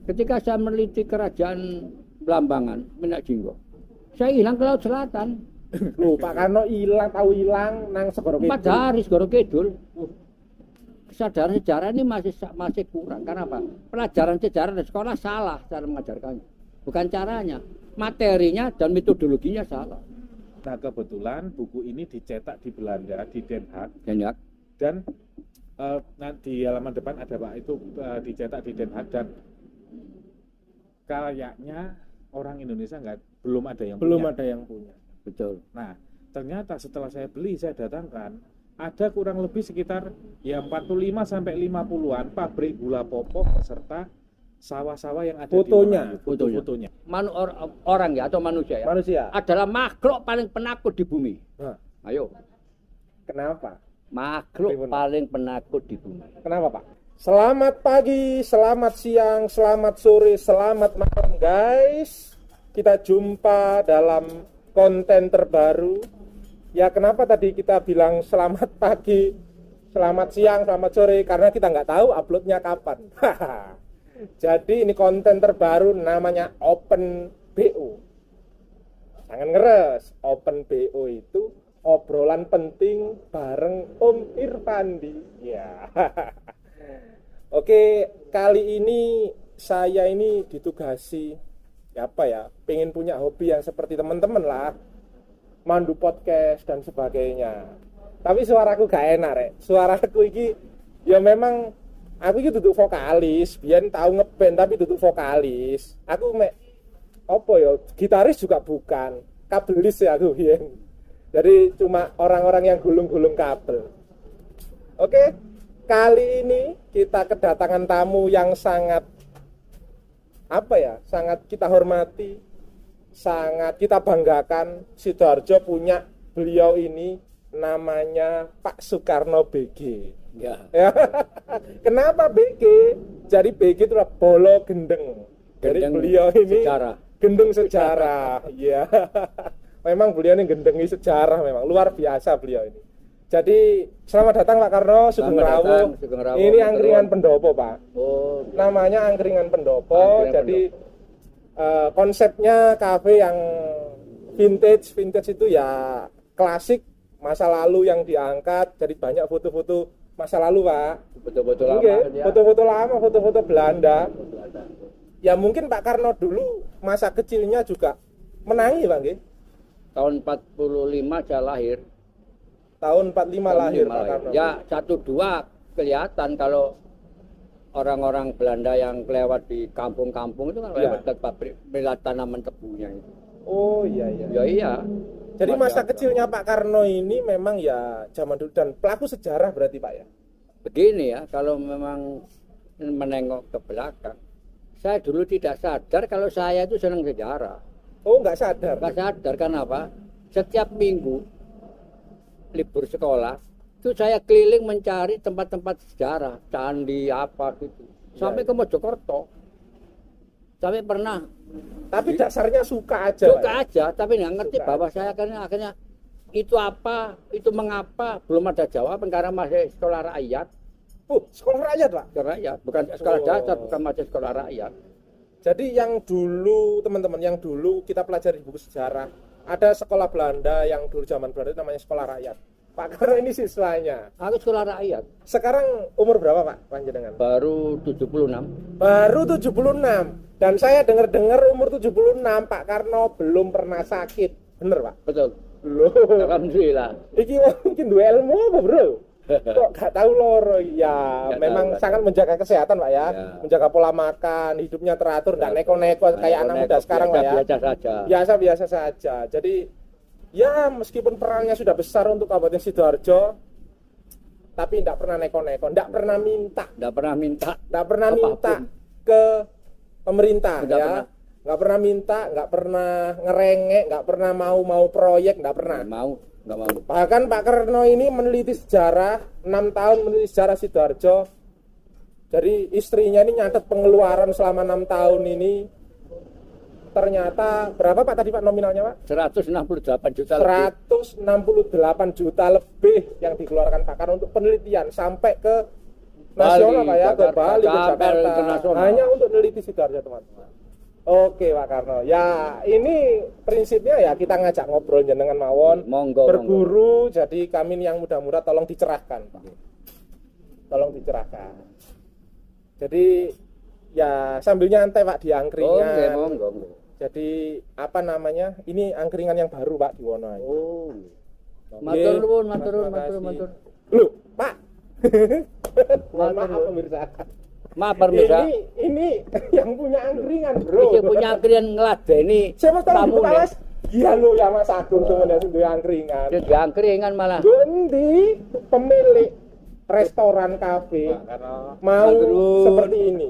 Ketika saya meneliti kerajaan Blambangan, Minak Jinggo, saya hilang ke Laut Selatan. Loh, Pak Karno tahu hilang nang Segoro Kidul. 4 hari Segoro Kidul. Kesadaran sejarah ini masih kurang. Karena apa? Pelajaran sejarah di sekolah salah cara mengajarkannya. Bukan caranya, materinya dan metodologinya salah. Nah, kebetulan buku ini dicetak di Belanda, di Den Haag. Dan di halaman depan ada Pak, itu dicetak di Den Haag dan kayaknya orang Indonesia belum ada yang punya. Betul. Nah, ternyata setelah saya beli, saya datangkan, ada kurang lebih sekitar 45 sampai 50-an pabrik gula popok beserta sawah-sawah yang ada fotonya. Fotonya. Orang ya atau manusia ya? Manusia adalah makhluk paling penakut di bumi. Nah. Ayo. Kenapa? Makhluk paling penakut di bumi. Kenapa, Pak? Selamat pagi, selamat siang, selamat sore, selamat malam, guys. Kita jumpa dalam konten terbaru. Ya, kenapa tadi kita bilang selamat pagi, selamat siang, selamat sore? Karena kita nggak tahu uploadnya kapan. Jadi ini konten terbaru namanya Open BO. Jangan ngeres, Open BO itu obrolan penting bareng Om Irfandi. Ya. Oke, kali ini saya ini ditugasi pengen punya hobi yang seperti teman-teman lah, mandu podcast dan sebagainya. Tapi suaraku gak enak, Rek. Suaraku iki ya memang aku iki duduk vokalis, biyen tahu ngeband tapi duduk vokalis. Aku gitaris juga bukan, kabelis ya aku biyen. Jadi cuma orang-orang yang gulung-gulung kabel. Oke, kali ini kita kedatangan tamu yang sangat sangat kita hormati, sangat kita banggakan. Sidoarjo punya beliau ini namanya Pak Soekarno BG. Ya. Kenapa BG? Jadi BG itu adalah Bolo Gendeng. Jadi beliau ini sejarah. Gendeng sejarah. Iya. Memang beliau ini gendengi sejarah, memang luar biasa beliau ini. Jadi selamat datang Pak Karno, Sugeng Rawuh. Ini angkringan pendopo, Pak. Oh, namanya angkringan pendopo. Jadi konsepnya kafe yang vintage itu ya klasik, masa lalu yang diangkat. Jadi banyak foto-foto masa lalu, Pak. Foto-foto lama. Foto-foto lama, foto-foto Belanda. Ya mungkin Pak Karno dulu masa kecilnya juga menangi, Pak nggih. Tahun 45 saya lahir. Tahun 45 lahir Pak Karno. Ya, 1-2 kelihatan kalau orang-orang Belanda yang lewat di kampung-kampung itu kan lewat pabrik milat tanaman tebunya itu. Oh iya. Ya iya. Jadi masa kecilnya Pak Karno ini memang ya zaman dulu dan pelaku sejarah berarti Pak ya. Begini ya, kalau memang menengok ke belakang, saya dulu tidak sadar kalau saya itu senang sejarah. Oh, nggak sadar. Nggak sadar, karena apa? Setiap minggu libur sekolah itu saya keliling mencari tempat-tempat sejarah, candi apa gitu, sampai ke Mojokerto. Sampai pernah. Tapi dasarnya suka aja. Suka aja, tapi nggak ngerti bahwa saya akhirnya itu apa, itu mengapa, belum ada jawaban karena masih sekolah rakyat. Sekolah rakyat, Pak? Sekolah rakyat, bukan sekolah dasar, bukan masih sekolah rakyat. Jadi yang dulu, teman-teman, yang dulu kita pelajari buku sejarah, ada sekolah Belanda yang dulu zaman Belanda itu namanya sekolah rakyat. Pak Karno ini siswanya. Aku sekolah rakyat. Sekarang umur berapa Pak panjenengan? Baru 76. Baru 76. Dan saya dengar-dengar umur 76 Pak Karno belum pernah sakit. Bener Pak? Betul. Belum. Alhamdulillah. Iki mungkin dua ilmu apa bro? Kok gak tahu loro ya. Gak memang tahu, sangat menjaga kesehatan Pak ya. Menjaga pola makan, hidupnya teratur, enggak neko-neko kayak anak muda sekarang Pak ya. Biasa saja. Biasa saja. Jadi ya meskipun perannya sudah besar untuk Kabupaten Sidoarjo, tapi tidak pernah neko-neko, tidak pernah minta ke pemerintah ya. Nggak pernah minta, nggak pernah ngerengek, nggak pernah mau proyek, nggak pernah. Nggak mau. Bahkan Pak Karno ini meneliti sejarah, 6 tahun meneliti sejarah Sidoarjo. Jadi istrinya ini nyatet pengeluaran selama 6 tahun ini. Ternyata berapa Pak tadi Pak nominalnya Pak? 168 juta lebih. 168 juta lebih yang dikeluarkan Pak Karno untuk penelitian sampai ke nasional Pak ya, ke Jakarta, Bali, ke sampai Jakarta. internasional. Hanya untuk meneliti Sidoarjo teman-teman. Oke Pak Karno. Ya ini prinsipnya ya kita ngajak ngobrol jenengan mawon. Monggo, Berguru, jadi kami yang muda-muda tolong dicerahkan Pak. Tolong dicerahkan. Jadi ya sambil nyantai Pak di angkringan. Monggo. Jadi apa namanya? Ini angkringan yang baru Pak di Wono. Oh. Oke. Matur. Loh, Pak. Mohon Matur, maaf pemirsa. Maaf pemirsa. Ini yang punya angkringan, Bro. Iki punya angkringan ngladeni Siapa tahu tamune. Mas? Iya lo ya Mas Agung sebenarnya duwe angkringan. Dia di angkringan malah. Endi pemilik restoran kafe mau Matur. seperti ini.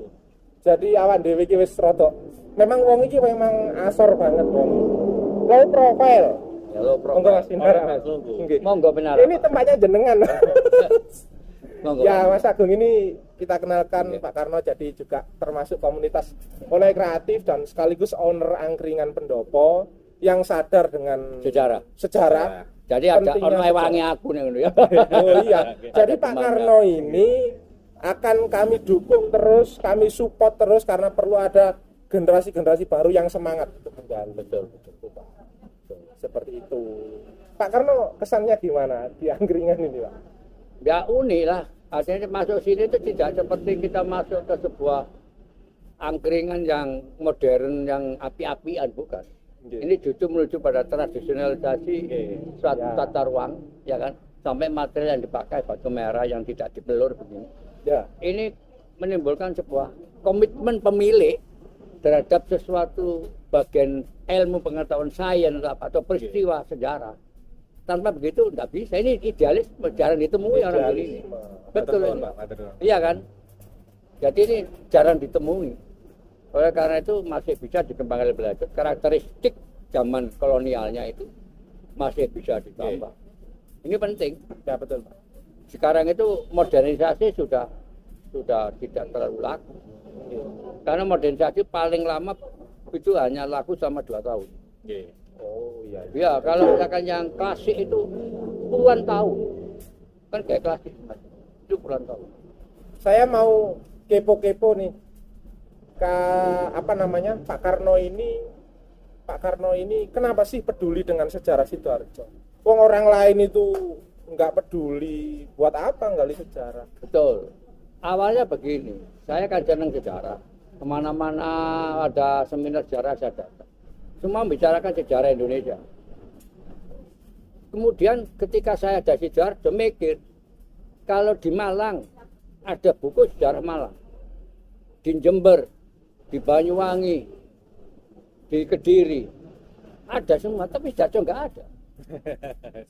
Jadi awak dhewe iki wis rada memang wong iki memang asor banget wong. Low profile. Ya lo Monggo Mas Indra. Nggih. Monggo benar. Ini tempatnya jenengan. Monggo. Ya Mas Agung ini kita kenalkan Pak Karno jadi juga termasuk komunitas oleh kreatif dan sekaligus owner angkringan Pendopo yang sadar dengan sejarah. Jadi ada pentingnya ono sejarah. wangi aku nih ngono ya. Oh iya. Jadi Pak Karno ini akan kami dukung terus, kami support terus karena perlu ada generasi-generasi baru yang semangat untuk menggali. Betul. Pak. Seperti itu. Pak Karno kesannya gimana di angkringan ini, Pak? Ya unik lah. Artinya masuk sini itu tidak seperti kita masuk ke sebuah angkringan yang modern, yang api-apian, bukan. Ini justru menuju pada tradisionalisasi suatu tata ruang, ya kan? Sampai material yang dipakai batu merah yang tidak dibelur begini. Ya. Ini menimbulkan sebuah komitmen pemilik terhadap sesuatu bagian ilmu pengetahuan sains atau peristiwa sejarah. Tanpa begitu tidak bisa. Ini idealis jarang ditemui orang ini. Betul ini. Iya kan? Jadi ini jarang ditemui. Oleh karena itu masih bisa dikembangkan lebih lanjut. Karakteristik zaman kolonialnya itu masih bisa ditambah. Ini penting. Ya betul, Pak. Sekarang itu modernisasi sudah tidak terlalu laku. Karena modernisasi paling lama itu hanya laku selama 2 tahun. Oh iya. Ya, kalau misalkan yang klasik itu puluhan tahun. Kan kayak klasik, itu puluhan tahun. Saya mau kepo-kepo nih. Apa namanya? Pak Karno ini kenapa sih peduli dengan sejarah Sidoarjo? Wong orang lain itu nggak peduli, buat apa nggali sejarah? Betul. Awalnya begini, saya kan senang sejarah. Kemana-mana ada seminar sejarah saya datang. Semua membicarakan sejarah Indonesia. Kemudian ketika saya ada Sidoarjo mikir, kalau di Malang ada buku sejarah Malang, di Jember, di Banyuwangi, di Kediri, ada semua, tapi Sidoarjo nggak ada.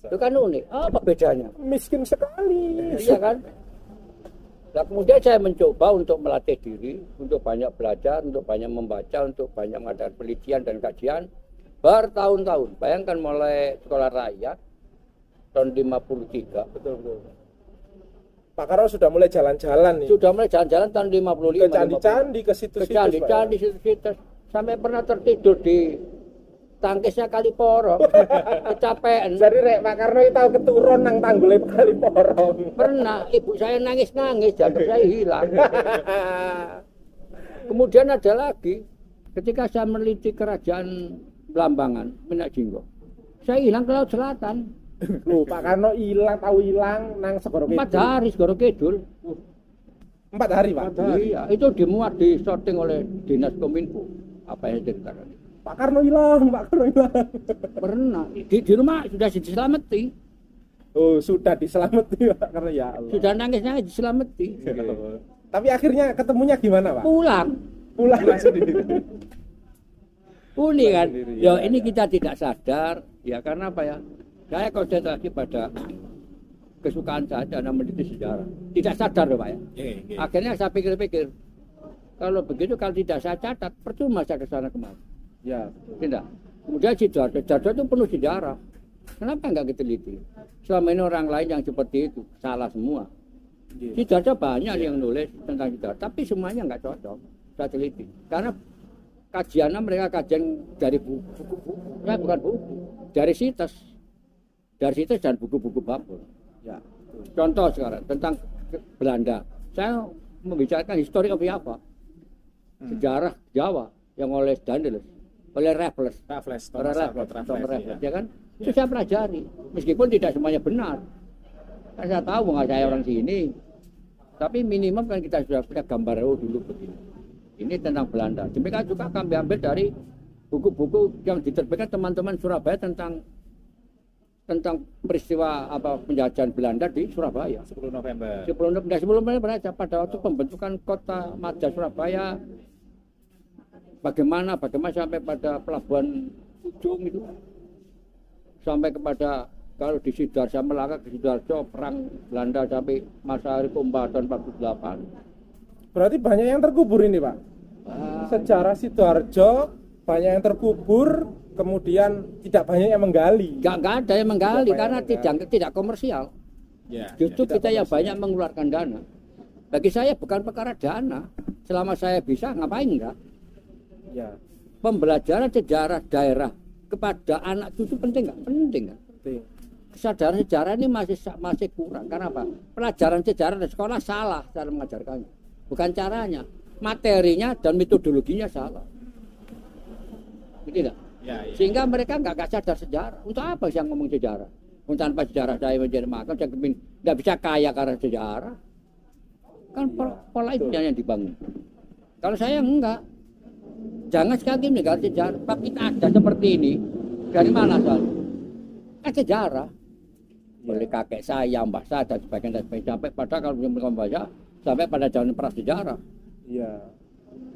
Itu kan unik. Apa bedanya? Miskin sekali. Iya kan? Nah, kemudian saya mencoba untuk melatih diri, untuk banyak belajar, untuk banyak membaca, untuk banyak mengadakan penelitian dan kajian bertahun-tahun. Bayangkan mulai sekolah rakyat tahun 53. Betul. Pak Karno sudah mulai jalan-jalan nih. Sudah mulai jalan-jalan tahun 55. Ke candi-candi, ke situs-situs. Ke candi-candi, situs-situs. Sampai pernah tertidur di tangkisnya Kaliporo. Kecapean. Jadi Rek Pak Karno itu tahu keturun nang tanggulnya Kaliporo. Pernah ibu saya nangis-nangis, jantung saya hilang. Kemudian ada lagi, ketika saya meneliti kerajaan Blambangan, Menak Jinggo, saya hilang ke Laut Selatan. Loh, Pak Karno tahu hilang nang Segoro Kidul. 4 hari Segoro Kidul. 4 hari, Pak. Iya, itu dimuat di sorting oleh Dinas Kominfo. Apa yang ceritakan? Pak Karno hilang. Pernah di rumah sudah diselamati. Oh, sudah diselamati Pak Karno, ya Allah. Sudah nangis-nangis diselamati. Tapi akhirnya ketemunya gimana, Pak? Pulang sendiri. Unik kan? Sendiri, Ya, ya, ini ya. kita tidak sadar, ya karena apa ya? Saya konsentrasi pada kesukaan saja dan meneliti sejarah. Tidak sadar loh Pak ya. Akhirnya saya pikir-pikir, kalau begitu kalau tidak saya catat, percuma saya ke sana kemari. Ya, Tidak. Kemudian Sidoarjo itu penuh sejarah. Kenapa nggak diteliti? Selama ini orang lain yang seperti itu salah semua. Sidoarjo banyak yang nulis tentang sejarah, tapi semuanya nggak cocok. Saya teliti. Karena kajiannya mereka kajian dari buku-buku, bukan buku, dari situs dan buku-buku Babel. ya. Contoh sekarang tentang Belanda, Saya membicarakan histori of Java, sejarah Jawa yang oleh Daendels, oleh Raffles, ya kan? Itu saya pelajari, meskipun tidak semuanya benar. Kan saya tahu nggak saya orang sini, tapi minimum kan kita sudah punya gambar dulu begini. Ini tentang Belanda. Demikian juga kami ambil dari buku-buku yang diterbitkan teman-teman Surabaya tentang peristiwa penjajahan Belanda di Surabaya. 10 November. Sebelum November aja pada waktu pembentukan kota Madya Surabaya. Bagaimana sampai pada pelabuhan Ujung itu. Sampai kepada kalau di Sidoarjo Melaka ke Sidoarjo perang Belanda sampai masa hari Komba tahun 48. Berarti banyak yang terkubur ini, Pak. Sejarah Sidoarjo banyak yang terkubur, kemudian tidak banyak yang menggali. Enggak ada yang menggali karena tidak komersial. Ya, Justru kita yang banyak mengeluarkan dana. Bagi saya bukan perkara dana. Selama saya bisa ngapain enggak? Ya. Pembelajaran sejarah daerah kepada anak cucu penting nggak? Penting kan? Penting. Kesadaran sejarah ini masih kurang. Karena apa? Pelajaran sejarah di sekolah salah cara mengajarkannya. Bukan caranya, materinya dan metodologinya salah. Gitu enggak? Ya. Sehingga mereka nggak sadar sejarah. Untuk apa sih yang ngomong sejarah? Untuk tanpa sejarah saya menjadi makam, saya nggak bisa kaya karena sejarah. Kan pola itu yang dibangun. Kalau saya enggak. Jangan sekali meninggal sejarah. Pak kita ada seperti ini. Dari mana soalnya? Kan sejarah. Oleh kakek saya, mbak saya, dan sebagainya. Sampai pada kalau mereka membaca, sampai pada zaman prasejarah. Iya.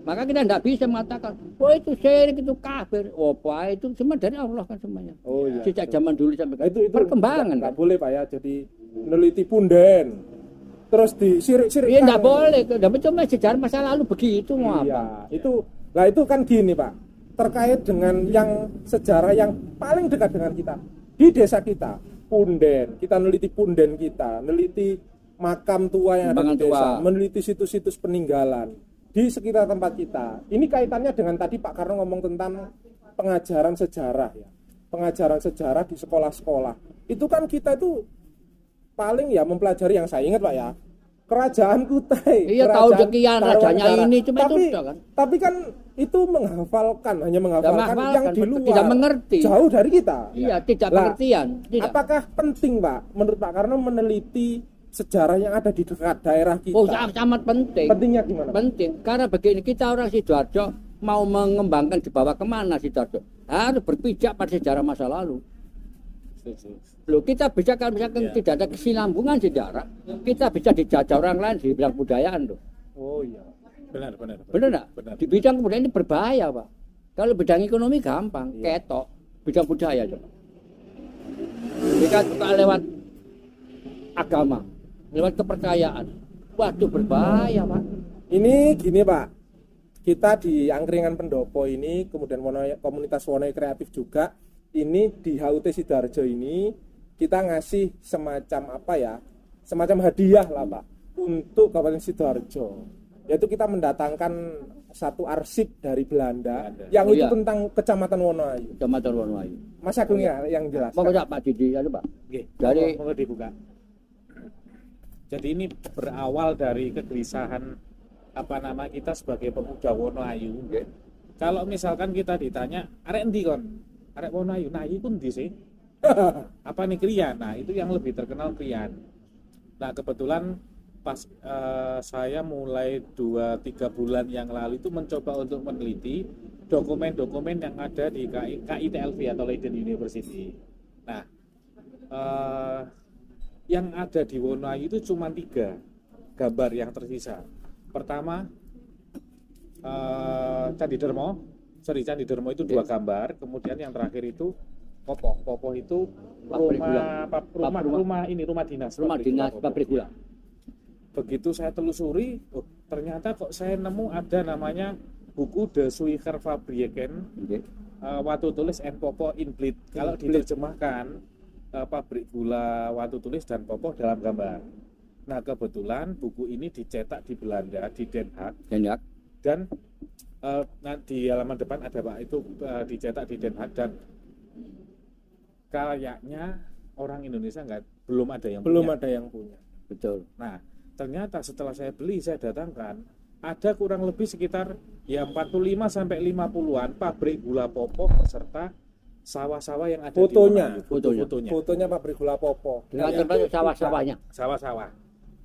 Maka kita tidak bisa mengatakan, oh itu syirik, itu kafir. Oh apa itu cuma dari Allah kan semuanya. Oh iya. Sejak zaman dulu sampai itu perkembangan nggak kan. boleh Pak ya. Jadi meneliti punden. Terus disirik-sirik. Iya tidak boleh. Tapi cuma sejarah masa lalu begitu mau iya, apa? Itu kan gini Pak. Terkait dengan yang sejarah yang paling dekat dengan kita di desa kita, punden. Kita neliti punden kita, neliti makam tua yang ada di desa, meneliti situs-situs peninggalan di sekitar tempat kita. Ini kaitannya dengan tadi Pak Karno ngomong tentang pengajaran sejarah ya. Pengajaran sejarah di sekolah-sekolah. Itu kan kita itu paling ya mempelajari yang saya ingat Pak ya. Kerajaan Kutai. Iya tahu sekian rajanya ini cuma tapi, itu kan. Tapi kan itu hanya menghafalkan yang di luar. Tidak mengerti. Jauh dari kita. Iya, tidak pengertian. Tidak. Apakah penting Pak menurut Pak Karno meneliti sejarah yang ada di dekat daerah kita? Oh, sangat penting. Pentingnya gimana? Penting. Karena begini, kita orang Sidoarjo mau mengembangkan dibawa kemana Sidoarjo? Harus berpijak pada sejarah masa lalu. Loh, kita bisa kalau misalkan tidak ada kesinambungan sejarah, kita bisa dijajah orang lain di bidang budayaan loh. Oh iya. Benar. Benar. Di bidang budaya ini berbahaya, Pak. Kalau bidang ekonomi gampang, ketok. Bidang budaya coba. Jika juga lewat agama, lewat kepercayaan. Waduh berbahaya, Pak. Ini gini, Pak. Kita di Angkringan Pendopo ini, kemudian komunitas Wonoyo Kreatif juga, ini di HUT Sidoarjo ini kita ngasih semacam semacam hadiah lah Pak untuk Kabupaten Sidoarjo, yaitu kita mendatangkan satu arsip dari Belanda yang itu tentang Kecamatan Wonoayu. Kecamatan Wonoayu. Mas Agung ya yang jelas. Pokoknya Pak Didi ya Pak. Dari mau dibuka. Jadi ini berawal dari kegelisahan kita sebagai pemuda Wonoayu. Kalau misalkan kita ditanya, arek endi kon? Arek Wonoayu, nah itu ndi sih? Apa nih Krian? Nah itu yang lebih terkenal Krian. Nah kebetulan pas saya mulai 2-3 bulan yang lalu itu mencoba untuk meneliti dokumen-dokumen yang ada di KITLV atau Leiden University. Nah yang ada di Wonoayu itu cuma 3 gambar yang tersisa. Pertama Candi Dermo itu 2 gambar, kemudian yang terakhir itu Popoh itu rumah dinas pabrik gula. Begitu saya telusuri, ternyata kok saya nemu ada namanya buku De Suiker Fabrieken, Watu Tulis and Popoh in Blit. Kalau diterjemahkan pabrik gula Watu Tulis dan Popoh dalam gambar. Nah kebetulan buku ini dicetak di Belanda, di Den Haag. Dan di halaman depan ada Pak, itu dicetak di Den Haag dan kayaknya orang Indonesia belum ada yang punya. Betul. Nah, ternyata setelah saya beli, saya datangkan, ada kurang lebih sekitar ya 45 sampai 50-an pabrik gula Popo beserta sawah-sawah yang ada Fotonya. di Wonoayu. Fotonya. Fotonya pabrik gula Popo. Dengan termasuk sawah-sawahnya. Sawah-sawah.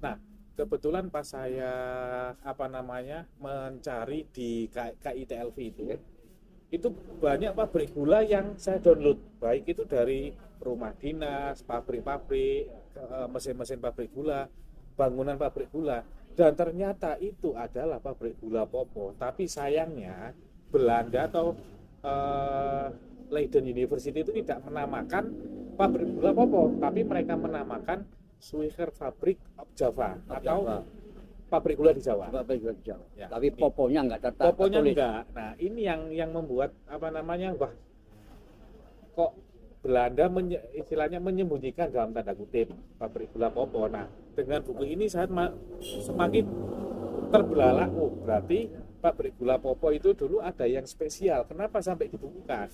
Nah, kebetulan pas saya mencari di KITLV itu banyak pabrik gula yang saya download, baik itu dari rumah dinas, pabrik-pabrik, mesin-mesin pabrik gula, bangunan pabrik gula, dan ternyata itu adalah pabrik gula Popo. Tapi sayangnya Belanda atau Leiden University itu tidak menamakan pabrik gula Popo, tapi mereka menamakan Suiker Fabrik of Java atau pabrik gula di Jawa. Pabrik gula di Jawa. Ya, Tapi ini. Poponya enggak tertulis. Poponya enggak. Nah, ini yang membuat wah, kok Belanda istilahnya menyembunyikan dalam tanda kutip pabrik gula Popo. Nah, dengan buku ini saya semakin terbelalak. Oh, berarti pabrik gula Popo itu dulu ada yang spesial. Kenapa sampai dibukukan?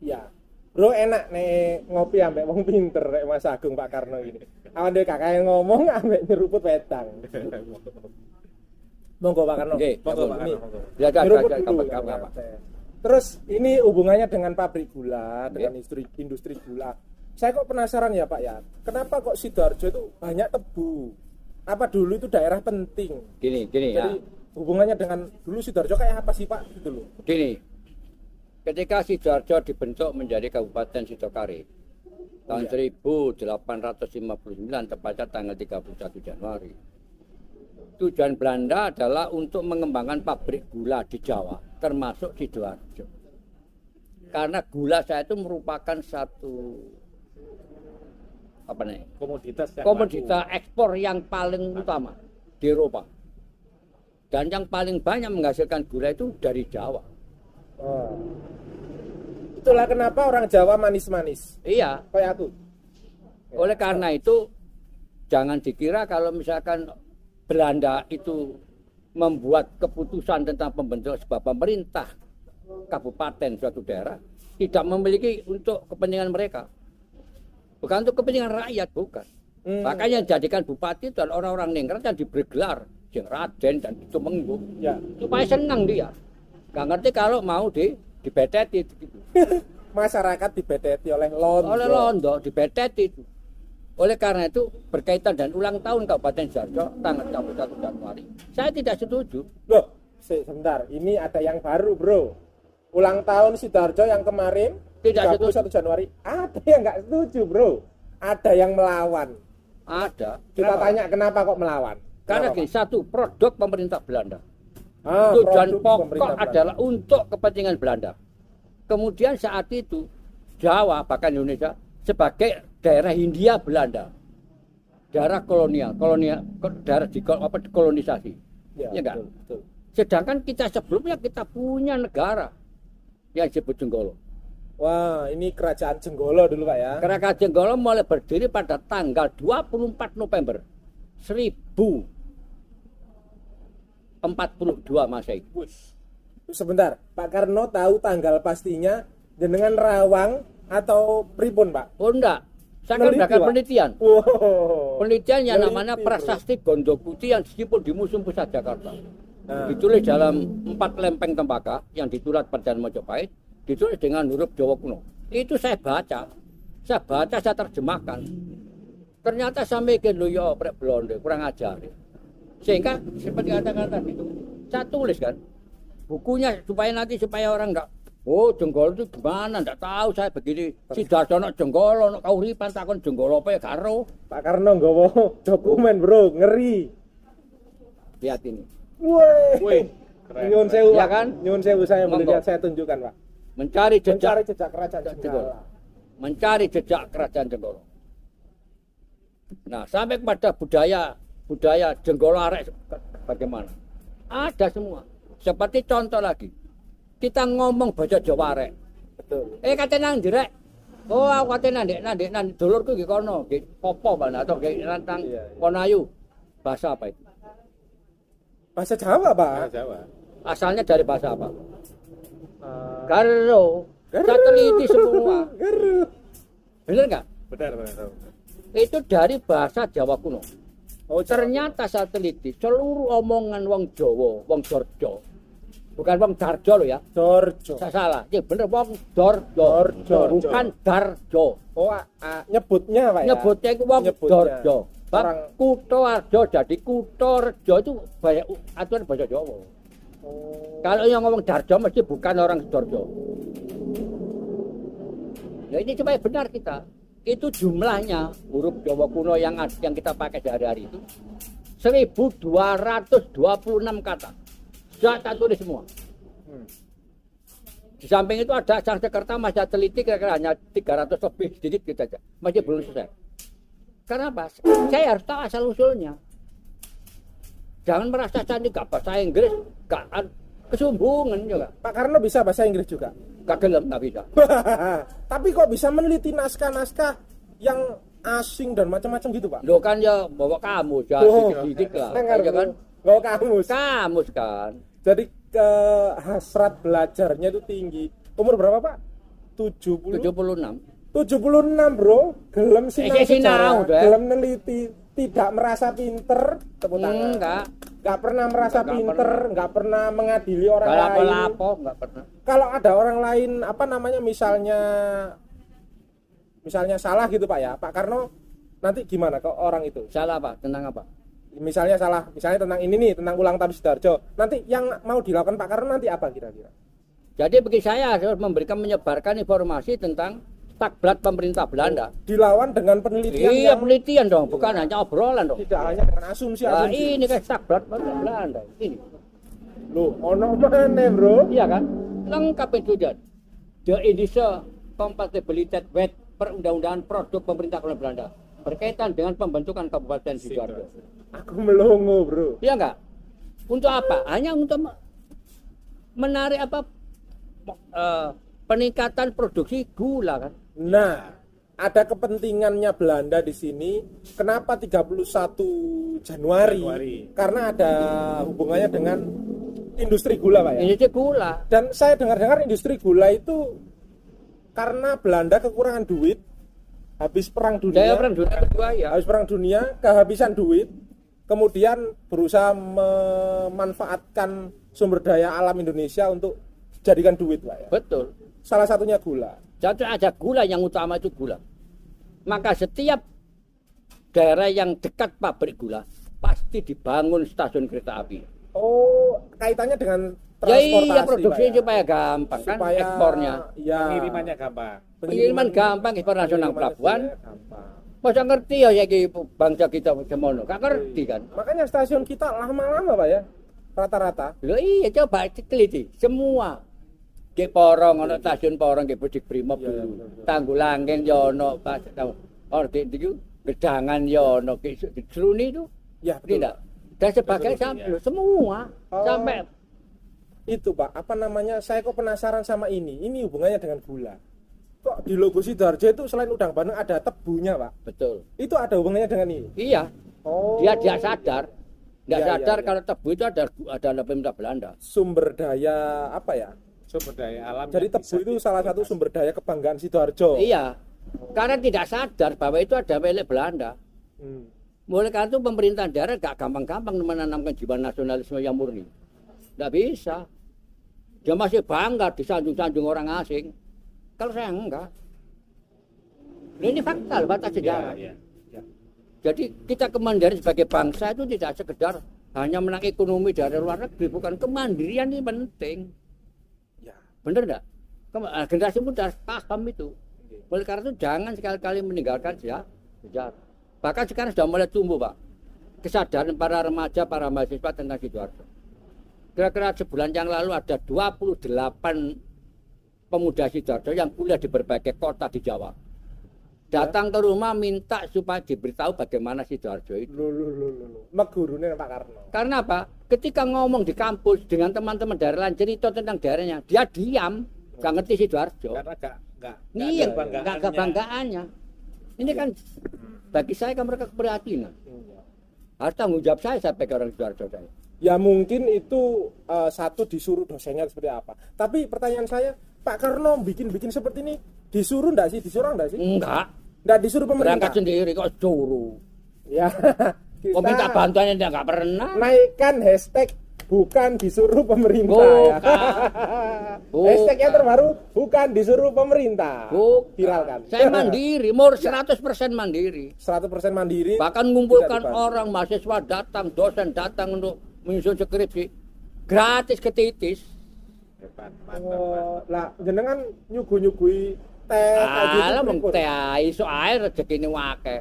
Ya. Bro enak nih ngopi ambek wong pinter kayak Mas Agung Pak Karno ini. Awake kakak yang ngomong ambek nyeruput wedang. Monggo Pak Karno. Nggih, Monggo Pak ini. Karno, monggo. Ya, Nyeruput ya, dulu, apa. Terus ini hubungannya dengan pabrik gula, dengan industri gula. Saya kok penasaran ya Pak ya. Kenapa kok Sidoarjo itu banyak tebu? Apa dulu itu daerah penting? Gini Jadi ya. hubungannya dengan dulu Sidoarjo kayak apa sih Pak gitu loh. Gini. Ketika Sidoarjo dibentuk menjadi Kabupaten Sidokare tahun 1859 tepatnya tanggal 31 Januari. Tujuan Belanda adalah untuk mengembangkan pabrik gula di Jawa, termasuk Sidoarjo. Karena gula saya itu merupakan satu Komoditas ekspor yang paling utama di Eropa. Dan yang paling banyak menghasilkan gula itu dari Jawa. Oh. Itulah kenapa orang Jawa manis-manis. Iya. Kayak aku. Oleh karena itu jangan dikira kalau misalkan Belanda itu membuat keputusan tentang pembentukan sebuah pemerintah kabupaten suatu daerah tidak memiliki untuk kepentingan mereka. Bukan untuk kepentingan rakyat, bukan. Makanya yang jadikan bupati itu adalah orang-orang ningrat yang diberi gelar Jeng Raden dan Tumenggung. Ya. Supaya senang dia. Gak ngerti kalau mau dibeteti gitu. Masyarakat dibeteti oleh londo. Oleh londo dibeteti itu. Oleh karena itu berkaitan dan ulang tahun Kabupaten Sidoarjo tanggal 31 Januari. Saya tidak setuju. Loh, sebentar. Ini ada yang baru, Bro. Ulang tahun Sidoarjo yang kemarin Tidak 31 Januari. Ada yang nggak setuju, Bro. Ada yang melawan. Ada. Kita Kenapa? tanya kenapa kok melawan? Karena Kenapa, gini, satu produk pemerintah Belanda. Pak? Tujuan Produk pokok pemerintah Belanda. adalah untuk kepentingan Belanda. Kemudian saat itu Jawa bahkan Indonesia sebagai daerah Hindia Belanda, daerah kolonial, daerah dikolonisasi, Ya, ya enggak? betul. Sedangkan kita sebelumnya kita punya negara yang disebut Jenggolo. Wah, ini kerajaan Jenggolo dulu Pak ya. Kerajaan Jenggolo mulai berdiri pada tanggal 24 November 1042 Masehi. Sebentar, Pak Karno tahu tanggal pastinya dengan Rawang atau pripun, Pak? Oh enggak, saya kan Neliti, melakukan Pak? penelitian. Wow. Penelitian yang Neliti, namanya bro. Prasasti Gondo Putih yang disimpan di Museum Pusat Jakarta. Nah, Ditulis dalam 4 lempeng tempaka yang ditulis Perjalanan Majapahit, ditulis dengan huruf Jawa kuno. Itu saya baca, saya terjemahkan. Ternyata saya mikir loh ya prek blonde kurang ajar. Sehingga seperti kata-kata itu, saya tulis kan bukunya supaya orang enggak, oh Jenggolo itu gimana, enggak tahu saya begini. Sidoarjo ono Jenggolo, ono kauripan takon Jenggolo apa ya karo. Pak Karno nggawa dokumen, Bro, ngeri. Lihat ini. Woi. Keren, Nyun keren. sewu, Ya Pak. kan? Nyun sewu saya boleh Monggo. lihat, saya tunjukkan, Pak. Mencari Mencari jejak jejak kerajaan Jenggala. mencari jejak kerajaan Jenggolo. Nah, sampai kepada budaya Jenggolo arek bagaimana? Ada semua. Seperti contoh lagi, kita ngomong bahasa Jawa arek. Betul. Kate nang ndirek. Oh, aku kate nang dulurku nggih kono, nggih popo mana atau nggih nang Iya, iya. Wonoayu. Bahasa apa itu? Bahasa Jawa, Pak. Jawa. Asalnya dari bahasa apa? Ah, Garo. Saya teliti semua. Geru. Bener nggak? Benar. Itu dari bahasa Jawa kuno. Oh, ternyata saya teliti seluruh omongan wong Jawa, wong Dorjo. Bukan wong Darjo loh ya. Dorjo. Saya salah. Ya bener wong Dorjo. Bukan Darjo. Oh, nyebutnya Pak ya. Nyebutnya itu wong Nyebutnya. Dorjo. Bang Orang Kutha Arjo jadi Kutha Rejo itu banyak aturan bahasa Jawa. Kalau yang ngomong Darjo mesti bukan orang Dorjo. Ya ini supaya benar kita. Itu jumlahnya huruf Jawa kuno yang kita pakai sehari-hari itu 1226 kata. Sudah tak tulis semua. Di samping itu ada Sanskerta masih teliti kira-kira hanya 300 lebih sedikit gitu aja. Masih belum selesai. Karena apa? Saya harus tahu asal usulnya. Jangan merasa saya ini gak bahasa Inggris, gak kesumbungan juga. Pak Karno bisa bahasa Inggris juga. Gak gelem, gak bisa. Tapi kok bisa meneliti naskah-naskah yang asing dan macam-macam gitu, Pak? Lo kan ya bawa kamus ya, sedikit lah. Ya kan? Bawa kamus. Kamus kan. Jadi hasrat belajarnya itu tinggi. Umur berapa, Pak? 70? 76. 76, Bro. Gelem sinau sejarah, deh. gelem neliti, tidak merasa pinter, tepuk tangan. Enggak pernah merasa pinter, enggak pernah mengadili orang lain. Enggak pernah. Kalau ada orang lain apa namanya misalnya salah gitu Pak ya, Pak Karno nanti gimana ke orang itu? Salah Pak, tentang apa? Misalnya tentang ini nih, tentang ulang tahun Sidoarjo. Nanti yang mau dilakukan Pak Karno nanti apa kira-kira? Jadi bagi saya harus menyebarkan informasi tentang takblat pemerintah Belanda. Dilawan dengan penelitian. Iya, penelitian dong, bukan hanya obrolan dong. Tidak hanya dengan asumsi. Nah, ini kan takblat pemerintah Belanda. Ini. Loh, ono mana, Bro? Iya kan? Lengkap itu dan The Indonesia Compatibility with Perundang-undangan Produk Pemerintah Kolonial Belanda berkaitan dengan pembentukan Kabupaten Sidoarjo. Aku melongo, Bro. Iya enggak? Untuk apa? Hanya untuk menarik apa? Peningkatan produksi gula kan. Nah, ada kepentingannya Belanda di sini. Kenapa 31 Januari? Karena ada hubungannya dengan industri gula, Pak ya. Industri gula. Dan saya dengar-dengar industri gula itu karena Belanda kekurangan duit, habis perang dunia. Perang dunia kedua ya. Habis perang dunia, kehabisan duit, kemudian berusaha memanfaatkan sumber daya alam Indonesia untuk jadikan duit, Pak ya. Betul. Salah satunya gula. Jadi ada gula, yang utama itu gula. Maka setiap daerah yang dekat pabrik gula pasti dibangun stasiun kereta api. Oh, kaitannya dengan Ya transportasi. iya, produksi Pak, ya? supaya gampang kan Supaya, ekspornya. Ya, Pengirimannya gampang. Pengiriman gampang, ekspor nasional pelabuhan. Gampang. Masa ngerti ya bangsa kita semono? Gak ngerti kan? Makanya stasiun kita lama-lama, Pak ya. Rata-rata. Loh iya, coba teliti semua. Ke Porong ono stasiun Porong ke Budik Brimob Iya, dulu. betul. Tanggulangen yo ono pas Orde itu Gedangan yo ono ke Seruni itu. Ya, Tidak. Dan sebagainya sampai semua Oh. sampai Itu, Pak, apa namanya? Saya kok penasaran sama ini. Ini hubungannya dengan gula. Kok di logo Sidoarjo itu selain udang Bandeng ada tebunya, Pak? betul. Itu ada hubungannya dengan ini. Iya. Oh. Dia sadar. Nggak Iya, sadar iya. kalau tebu itu ada pemerintah Belanda. Sumber daya apa ya? Sumber daya alam. Jadi yang tebu bisa itu salah satu sumber daya kebanggaan Sidoarjo. Iya. Karena tidak sadar bahwa itu ada milik Belanda. Hmm. Mulai karena itu pemerintahan daerah gak gampang-gampang menanamkan jiwa nasionalisme yang murni. Nggak bisa. Dia masih bangga disanjung-sanjung orang asing. Kalau saya enggak. Nah, ini fakta, batas sejarah. Ya, ya. Jadi kita kemandirian sebagai bangsa itu tidak sekedar hanya menang ekonomi dari luar negeri, bukan. Kemandirian ini penting. Ya. Bener enggak? Generasi muda harus paham itu. Oleh karena itu jangan sekali-kali meninggalkan sejarah. Bahkan sekarang sudah mulai tumbuh, Pak, kesadaran para remaja, para mahasiswa tentang Sidoarjo. Kira-kira sebulan yang lalu ada 28 pemuda Sidoarjo yang kuliah di berbagai kota di Jawa. Datang ke rumah minta supaya diberitahu bagaimana Sidoarjo itu. Loh. Megurune Pak Karno. Karena apa? Ketika ngomong di kampus dengan teman-teman daerah lain cerita tentang daerahnya, dia diam, gak ngerti Sidoarjo. Karena gak Iya, ada gak kebanggaannya. Ini kan bagi saya kan mereka keprihatinan. Harus tanggung jawab saya sampai ke orang Sidoarjo saya. Ya mungkin itu satu disuruh dosennya seperti apa. Tapi pertanyaan saya, Pak Karno bikin seperti ini disuruh enggak sih? Disuruh enggak sih? Enggak. Enggak disuruh pemerintah. Berangkat sendiri kok suruh. Ya. Kita minta bantuannya nggak pernah. naikkan hashtag bukan disuruh pemerintah ya. Bukan. Hashtag yang terbaru bukan disuruh pemerintah. Bukan. Viralkan. Saya mandiri, mau 100% mandiri. 100% mandiri. Bahkan mengumpulkan Tidak dibantu. orang, mahasiswa datang, dosen datang untuk menyusun skripsi. Gratis ke titis. Hebat, mantap. Oh, lah jenengan nyuguh-nyugui teh kayak gitu, Alah mung pripun? teh iso ae rezekine wake.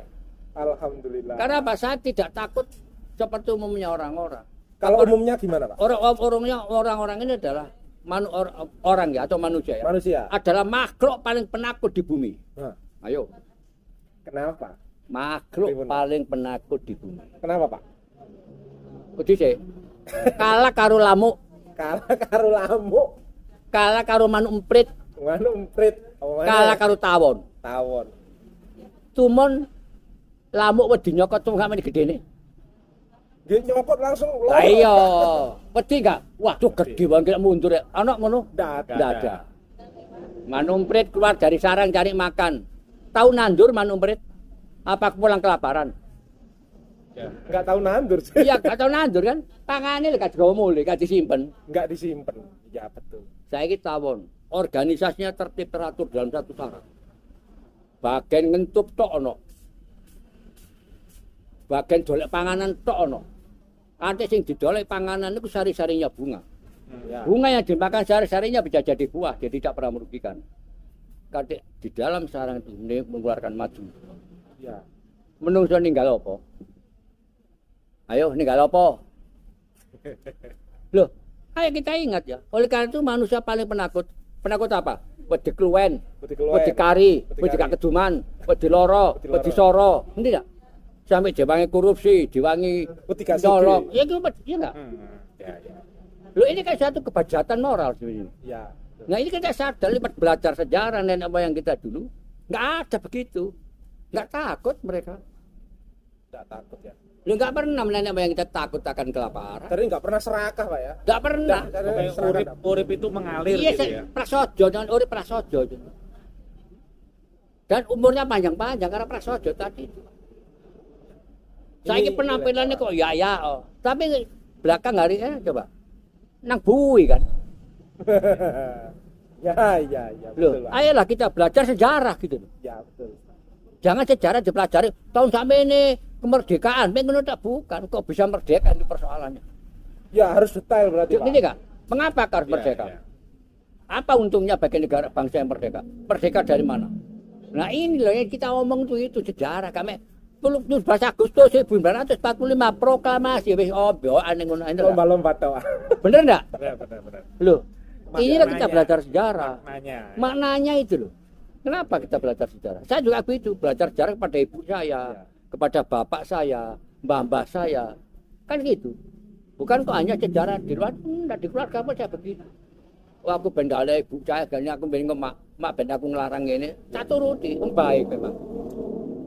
Alhamdulillah. Karena apa? Saya tidak takut seperti umumnya orang-orang. Kalau umumnya gimana, Pak? Orang-orang ini adalah orang ya atau manusia ya. Manusia. Adalah makhluk paling penakut di bumi. Nah, Ayo, kenapa? makhluk Pripun? paling penakut di bumi. Kenapa, Pak? Kudu sih. Kalah karo lamuk, Kalah karo lamuk, kalah karo manuk emprit, nganu emprit, apa mana? kalah karo tawon. Tawon. Tumon lamuk wedi nyokot tuh sampe gedene. Dia nyokot langsung loro. Lah iya, wedi enggak? Waduh gede banget mundur ya. Ana ngono? Nggak ada. Enggak ada. Manuk emprit keluar dari sarang cari makan. Tahu nandur manuk emprit? Apa pulang kelaparan? Ya. Nggak tahu nandur sih. Iya, gak tahu nandur kan? Tangannya lek gawe mulih, gak disimpen. Nggak disimpan. Ya betul. Saiki tawon, organisasinya tertib teratur dalam satu sarang. Bagian ngentup tok ono. Bagian dolek panganan tok ono. Kanthi sing didolek panganan itu sari-sarinya bunga. Ya. Bunga yang dimakan sari-sarinya bisa jadi buah, jadi tidak pernah merugikan. Kanthi di dalam sarang itu mengeluarkan madu. Ya. Menungso ninggal apa? Ayo ninggal apa? Loh, ayo kita ingat ya. Oleh karena itu manusia paling penakut. Penakut apa? Wedi kluwen, Wedi keluwen. wedi kari, Wedi wedi kari. gak keduman, wedi loro, Wedi loro. wedi soro. Ngerti enggak? Sampai diwangi korupsi, diwangi Wedi gak nyolong. sugih. Ya itu ya enggak? Ya, ya. Loh ini kan satu kebajatan moral sebenarnya. Ya. Nah ini kita sadar lipat belajar sejarah nenek moyang kita dulu. Enggak ada begitu. Enggak takut mereka. Nggak takut ya. Lu enggak pernah nenek moyang kita takut akan kelaparan. Tadi nggak pernah serakah, Pak ya. Enggak pernah. Pokoknya urip itu mengalir Iya, gitu ya. prasojo jangan urip prasojo. Dan umurnya panjang-panjang karena prasojo tadi. Saiki penampilannya kok ya oh. Tapi belakang hari coba. Nang bui kan. Ya, ya, ya. Loh, Betul, Pak. ayolah kita belajar sejarah gitu loh. Ya, betul. Jangan sejarah dipelajari tahun sampai ini kemerdekaan, pengen tak bukan kok bisa merdeka itu persoalannya. Ya, harus detail berarti, Pak. Ini kan, mengapa harus Ya, merdeka? ya. Apa untungnya bagi negara bangsa yang merdeka? Merdeka dari mana? Nah ini loh yang kita omong itu sejarah kami. 17 Agustus 1945 proklamasi wis obokan ngono ini. Lomba-lomba toh. Bener enggak? Benar. Loh, inilah kita Maknanya. belajar sejarah. Maknanya. Maknanya itu loh. Kenapa kita belajar sejarah? Saya juga begitu, belajar sejarah kepada ibu saya, kepada bapak saya, mbah-mbah saya. Kan gitu. Bukan kok hanya sejarah di luar, enggak di keluarga pun saya begitu. Wah, aku ben ndale ibu saya, gane aku ben mak ben aku nglarang ngene. Tak turuti, baik memang.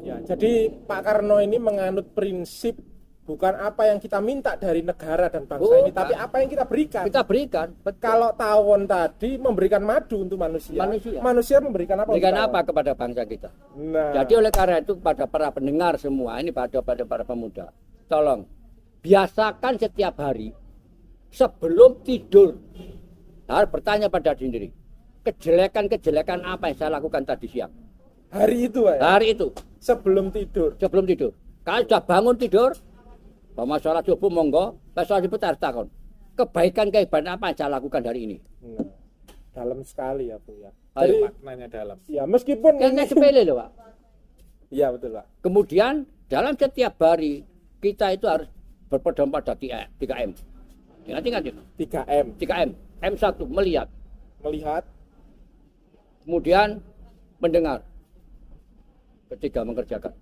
Ya, jadi Pak Karno ini menganut prinsip bukan apa yang kita minta dari negara dan bangsa ini, Bukan. tapi apa yang kita berikan. Kita berikan. Betul. Kalau tawon tadi memberikan madu untuk manusia, Manusia. memberikan apa? Berikan untuk apa tawon? kepada bangsa kita? Nah, Jadi oleh karena itu kepada para pendengar semua ini pada para pemuda, tolong biasakan setiap hari sebelum tidur harus bertanya pada diri sendiri, kejelekan apa yang saya lakukan tadi siang, hari itu, Pak, ya? hari itu Sebelum tidur. sebelum tidur. Kalau sudah bangun tidur, mau sholat subuh monggo, pas sholat subuh harus takon kebaikan apa yang saya lakukan hari ini. Nah, dalam sekali ya, Bu ya. Ayo, Jadi, Maknanya dalam. ya meskipun Kayaknya sepele loh Pak. Iya betul, Pak. Kemudian dalam setiap hari kita itu harus berpedoman pada 3M. Ingat itu. 3M, 3M. M1 melihat, melihat, kemudian mendengar. Ketiga mengerjakan.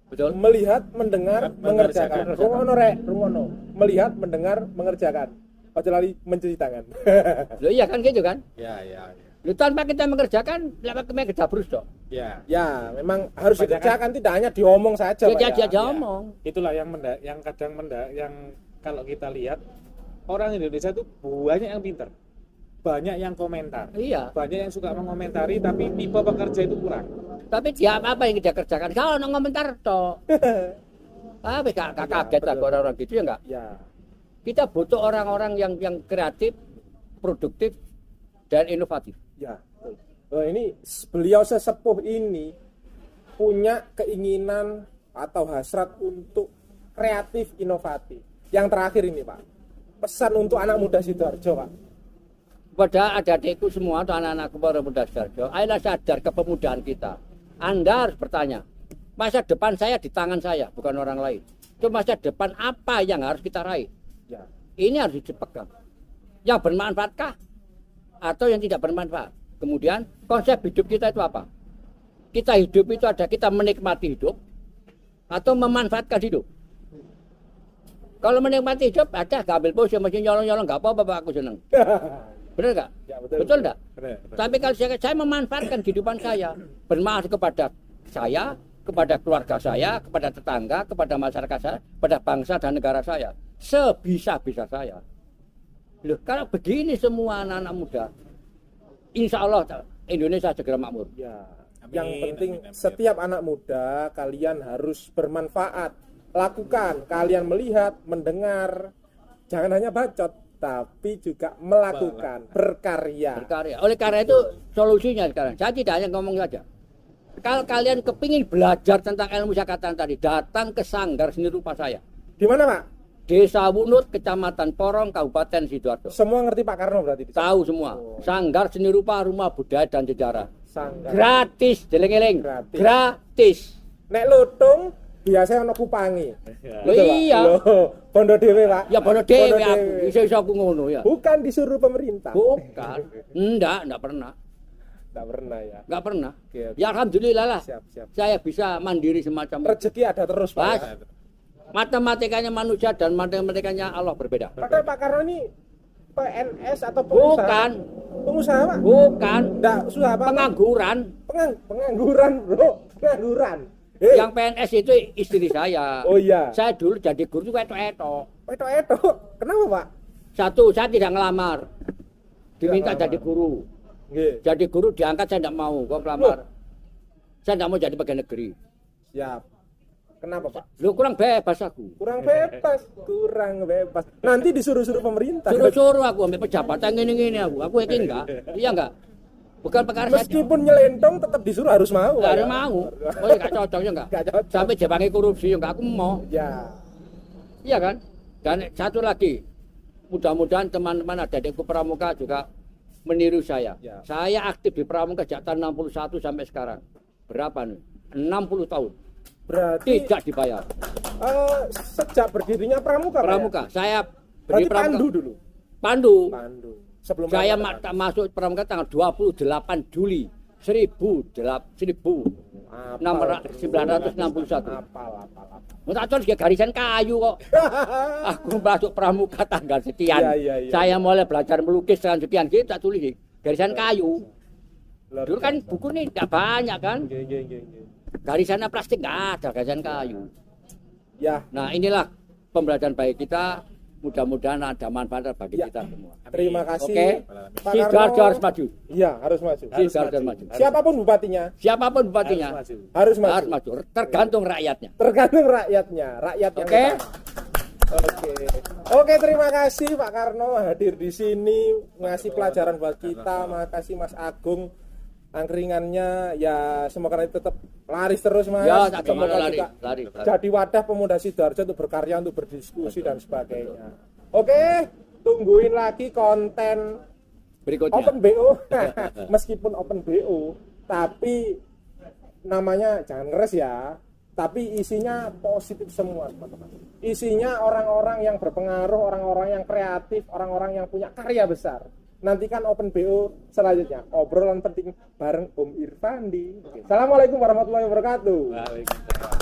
Betul? melihat, mendengar, mengerjakan. Mengerjakan. Rungono rek, rungono. Melihat, mendengar, mengerjakan. Ojo lali mencuci tangan. Loh iya kan gitu kan? Ya. Loh, tanpa kita mengerjakan, lewat kita gedabrus dong. Ya. Ya, memang harus Kebanyakan- dikerjakan, tidak hanya diomong saja, Pak. Dia Ya. dia ngomong. Itulah yang kadang yang kalau kita lihat orang Indonesia itu banyak yang pinter, banyak yang komentar, Iya. banyak yang suka mengomentari, tapi tipe pekerja itu kurang. Tapi dia apa yang dia kerjakan? Kalau nang komentar toh. Wis gak kaget lah kok orang-orang gitu ya enggak. Ya. Kita butuh orang-orang yang kreatif, produktif dan inovatif. Ya. Oh, ini beliau sesepuh ini punya keinginan atau hasrat untuk kreatif inovatif. Yang terakhir ini Pak, pesan untuk anak muda Sidoarjo Pak. Kepada adik-adikku semua atau anak-anakku para muda Sidoarjo, ayolah sadar kepemudaan kita. Anda harus bertanya, masa depan saya di tangan saya, bukan orang lain. Itu masa depan apa yang harus kita raih? Ya. Ini harus dipegang. Yang bermanfaatkah atau yang tidak bermanfaat? Kemudian konsep hidup kita itu apa? Kita hidup itu ada kita menikmati hidup atau memanfaatkan hidup. Kalau menikmati hidup ada gak ambil pose masih nyolong-nyolong gak apa-apa Pak, aku seneng. Benar nggak? Ya, betul. Betul nggak? Benar. Tapi kalau saya memanfaatkan kehidupan saya, bermanfaat kepada saya, kepada keluarga saya, kepada tetangga, kepada masyarakat saya, kepada bangsa dan negara saya, sebisa-bisa saya. Loh, kalau begini semua anak-anak muda, insya Allah Indonesia segera makmur. Ya. Amin, Yang penting amin. setiap anak muda kalian harus bermanfaat. Lakukan, kalian melihat, mendengar, jangan hanya bacot, tapi juga melakukan, berkarya. Berkarya. Oleh karena itu solusinya sekarang, saya tidak hanya ngomong saja. Kalau kalian kepingin belajar tentang ilmu saya katakan tadi, datang ke Sanggar Seni Rupa saya. Di mana Pak? Desa Wunut, Kecamatan Porong, Kabupaten Sidoarjo. Semua ngerti Pak Karno berarti? Tahu semua. Sanggar Seni Rupa, Rumah Budaya dan Sejarah. Sanggar. Gratis, jeleng-eleng. Gratis. Gratis. Nek lutung biasanya ono kupangi. Loh, iya. Loh, bondo dhewe Pak. Ya bono dhewe Bondo aku. dhewe. Iso aku ngono ya. Bukan disuruh pemerintah. Bukan. Enggak pernah. Enggak pernah ya. Enggak pernah. Oke, oke. Ya alhamdulillah lah. Siap. Saya bisa mandiri semacam itu. Rezeki ada terus Pak. Pas. Ya. Matematikanya manusia dan matematikanya Allah berbeda. Padahal Pak Karno ini PNS atau pengusaha? Bukan. Pengusaha Pak? Bukan. Enggak, susah apa? Pengangguran. Pengangguran, Bro. Pengangguran. Hei. Yang PNS itu istri saya. Oh iya. Saya dulu jadi guru itu etok-etok. Eto. Kenapa, Pak? Satu, saya tidak ngelamar. Diminta ngelamar. jadi guru. Nggih. Jadi guru diangkat saya tidak mau. Kok ngelamar? Saya tidak mau jadi pegawai negeri. Siap. Kenapa, Pak? Lu kurang bebas aku. Kurang bebas. Nanti disuruh-suruh pemerintah. Suruh-suruh aku ambil pejabatan gini-gini aku. Aku yakin enggak? Iya enggak? Bukan perkara saya. Meskipun nyelentong tetap disuruh harus mau. Enggak Pak, ada ya? mau. Oh ya enggak cocok ya enggak? Nggak cocok. Sampai jabangi korupsi ya enggak aku mau. Ya. Iya kan? Dan satu lagi. Mudah-mudahan teman-teman ada di Pramuka juga meniru saya. Ya. Saya aktif di Pramuka sejak tahun 61 sampai sekarang. Berapa nih? 60 tahun. Berarti Tidak dibayar. sejak berdirinya Pramuka, Pak, ya? Pramuka. Saya Berarti beri Pramuka. Pandu dulu. Pandu. Sebelum Saya Pramuka. masuk Pramuka tanggal 28 Juli 1961. Apal. Tak tahu dia garisan kayu kok. Aku masuk Pramuka tanggal sekian. Iya. Saya mulai belajar melukis tanggal sekian gitu tak tulis garisan kayu. Luar Dulu kan biasa. buku ini tidak banyak kan. Nggih. Garisannya plastik nggak ada, garisan kayu. Ya, Nah inilah pembelajaran baik kita. Mudah-mudahan ada manfaat bagi Ya. kita semua. terima kasih. Oke. Pak Sidoarjo Karno. harus maju. Iya, harus maju. Sidoarjo harus maju. Siapapun bupatinya Siapapun bupatinya Harus maju. harus maju. harus maju. Tergantung rakyatnya. Tergantung rakyatnya, rakyat yang Oke. Oke, terima kasih Pak Karno hadir di sini ngasih pelajaran buat kita. Makasih Mas Agung. Angkringannya ya semoga nanti tetap laris terus Mas. Ya, tak Semoga gimana lari. juga jadi wadah pemuda Sidoarjo untuk berkarya, untuk berdiskusi dan sebagainya. Oke, tungguin lagi konten Berikutnya. Open BO. Meskipun Open BO, tapi namanya jangan ngeres ya. Tapi isinya positif semua, teman-teman. Isinya orang-orang yang berpengaruh, orang-orang yang kreatif, orang-orang yang punya karya besar. Nantikan Open BO selanjutnya. Obrolan penting bareng Om Irfandi. Oke. Assalamualaikum warahmatullahi wabarakatuh. Waalaikumsalam.